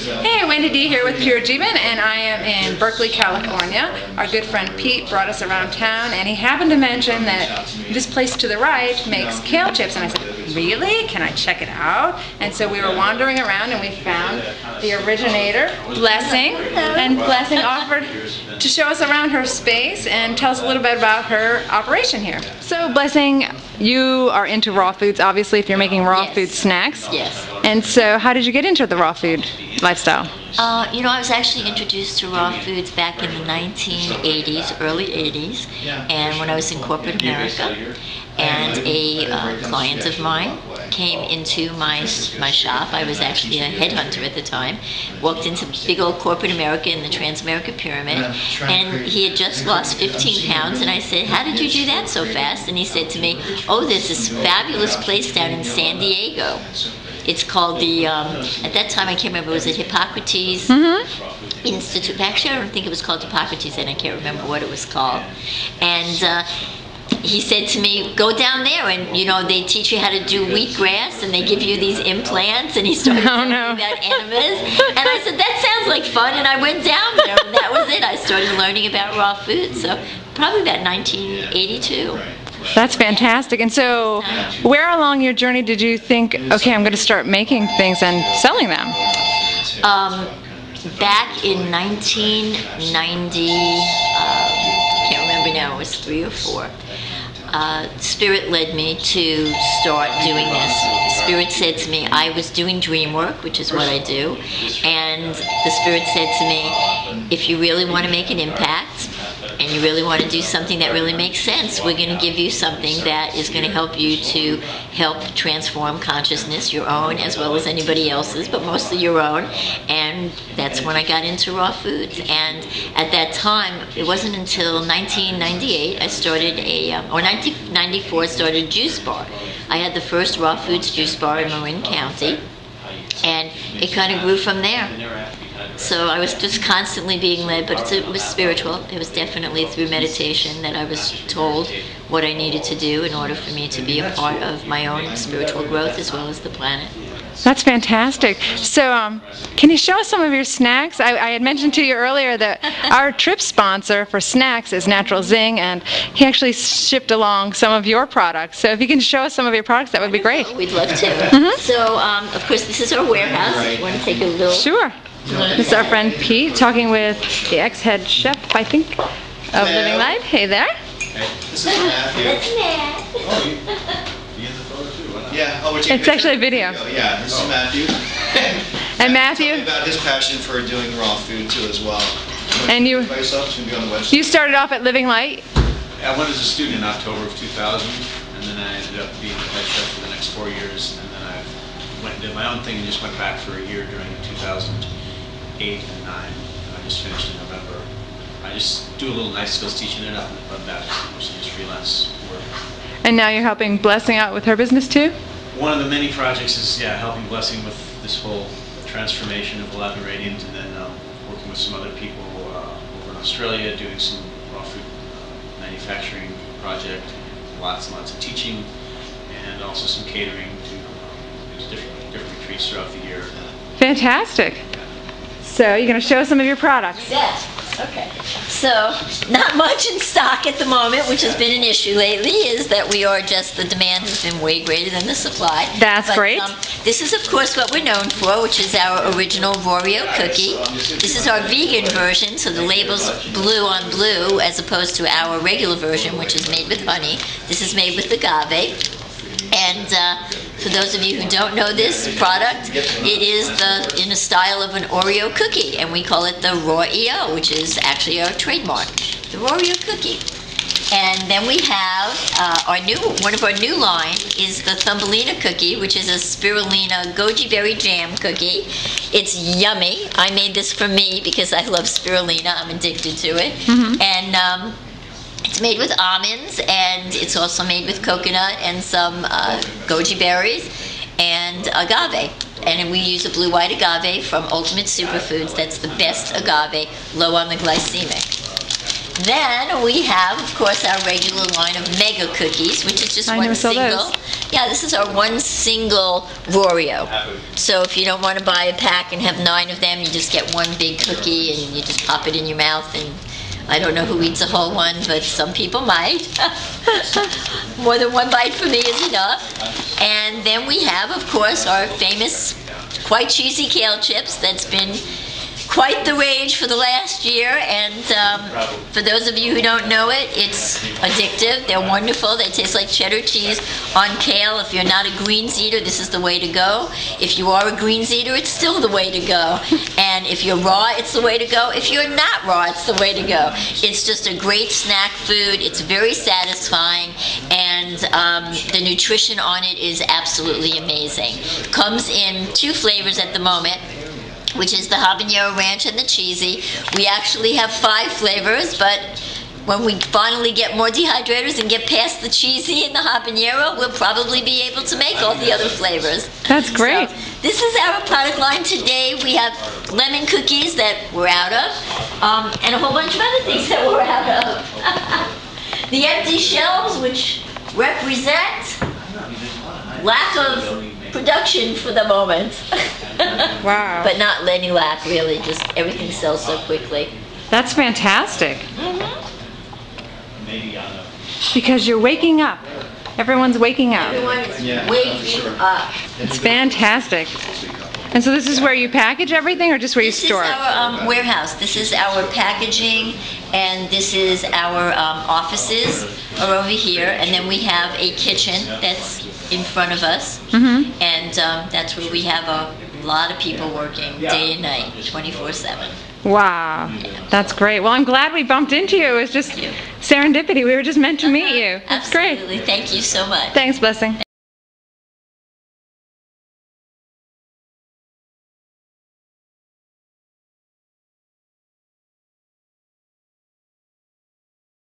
Hey, Wendi D here with Pure Jeevan, and I am in Berkeley, California. Our good friend Pete brought us around town, and he happened to mention that this place to the right makes kale chips, and I said, really? Can I check it out? And so we were wandering around, and we found the originator, Blessing, and Blessing offered to show us around her space and tell us a little bit about her operation here. So, Blessing, you are into raw foods, obviously, if you're making raw food snacks. Yes. And so, how did you get into the raw food lifestyle? You know, I was actually introduced to raw foods back in the 1980s, early 80s, and when I was in corporate America, and a client of mine came into my shop. I was actually a headhunter at the time. Walked into big old corporate America in the Trans-America Pyramid, and he had just lost 15 pounds, and I said, how did you do that so fast? And he said to me, oh, there's this fabulous place down in San Diego. It's called the, at that time I can't remember, was it Hippocrates Institute? Actually, I don't think it was called Hippocrates, and I can't remember what it was called. And he said to me, go down there and, you know, they teach you how to do wheatgrass and they give you these implants, and he started talking about enemas. And I said, that sounds like fun, and I went down there, and that was it. I started learning about raw food, so probably about 1982. That's fantastic. And so, where along your journey did you think, okay, I'm going to start making things and selling them? Back in 1990, I can't remember now, it was 3 or 4. Spirit led me to start doing this. Spirit said to me, I was doing dream work, which is what I do, and the Spirit said to me, if you really want to make an impact, and you really want to do something that really makes sense, we're going to give you something that is going to help you to help transform consciousness, your own as well as anybody else's, but mostly your own. And that's when I got into raw foods. And at that time, it wasn't until 1998 I started or 1994 I started a juice bar. I had the first raw foods juice bar in Marin County, and it kind of grew from there. So I was just constantly being led, but it was spiritual. It was definitely through meditation that I was told what I needed to do in order for me to be a part of my own spiritual growth as well as the planet. That's fantastic. So can you show us some of your snacks? I had mentioned to you earlier that our trip sponsor for snacks is Natural Zing, and he actually shipped along some of your products. So if you can show us some of your products, that would be great. We'd love to. So, of course, this is our warehouse. You want to take a little... Sure. This is our friend Pete talking with the ex-head chef, I think, of Living Life. Hey there. Hey, this is Matthew. That's Matt. Oh, you in the photo too? Why not? Yeah. Oh, we're taking It's actually a video. Yeah, this is Matthew. And Matthew. Told me about his passion for doing raw food too, as well. And you. By yourself, it's gonna be on the website. You started off at Living Light. I went as a student in October of 2000, and then I ended up being the head chef for the next 4 years, and then I went and did my own thing and just went back for a year during 2008 and 9, and I just finished in November. I just do a little night skills teaching it up, but that's mostly just freelance work. And now you're helping Blessing out with her business too? One of the many projects is helping Blessing with this whole transformation of Alive and Radiant, and then working with some other people over in Australia, doing some raw food manufacturing project, lots and lots of teaching, and also some catering to different retreats throughout the year. Fantastic. So you're going to show us some of your products. Yes. Okay. So, not much in stock at the moment, which has been an issue lately, is that the demand has been way greater than the supply. That's great. This is, of course, what we're known for, which is our original Oreo cookie. This is our vegan version, so the label's blue on blue, as opposed to our regular version, which is made with honey. This is made with agave. And for those of you who don't know this product, it is in a style of an Oreo cookie, and we call it the Raw EO, which is actually our trademark, the Oreo cookie. And then we have one of our new line is the Thumbelina cookie, which is a spirulina goji berry jam cookie. It's yummy. I made this for me because I love spirulina. I'm addicted to it. And it's made with almonds, and it's also made with coconut and some goji berries and agave. And we use a blue-white agave from Ultimate Superfoods. That's the best agave, low on the glycemic. Then we have, of course, our regular line of mega cookies, which is just one single. Yeah, this is our one single Oreo. So if you don't want to buy a pack and have 9 of them, you just get one big cookie and you just pop it in your mouth. And I don't know who eats a whole one, but some people might. More than one bite for me is enough. And then we have, of course, our famous quite cheesy kale chips that's been quite the rage for the last year, and for those of you who don't know it, it's addictive. They're wonderful. They taste like cheddar cheese on kale. If you're not a greens eater, this is the way to go. If you are a greens eater, it's still the way to go. And if you're raw, it's the way to go. If you're not raw, it's the way to go. It's just a great snack food. It's very satisfying, and the nutrition on it is absolutely amazing. Comes in 2 flavors at the moment, which is the habanero ranch and the cheesy. We actually have 5 flavors, but when we finally get more dehydrators and get past the cheesy and the habanero, we'll probably be able to make all the other flavors. That's great. So, this is our product line today. We have lemon cookies that we're out of, and a whole bunch of other things that we're out of. The empty shelves, which represent lack of production for the moment. Wow. But not any lack, really. Just everything sells so quickly. That's fantastic. Maybe on a Because you're waking up. Everyone's waking up. Everyone is waking up. It's fantastic. And so this is where you package everything, or just where you This is store it? our warehouse. This is our packaging, and this is our offices are over here. And then we have a kitchen that's in front of us. And that's where we have a lot of people working day and night, 24/7. Wow. That's great. Well, I'm glad we bumped into you. It was just serendipity. We were just meant to meet you. That's great. Absolutely. Thank you so much. Thanks, Blessing.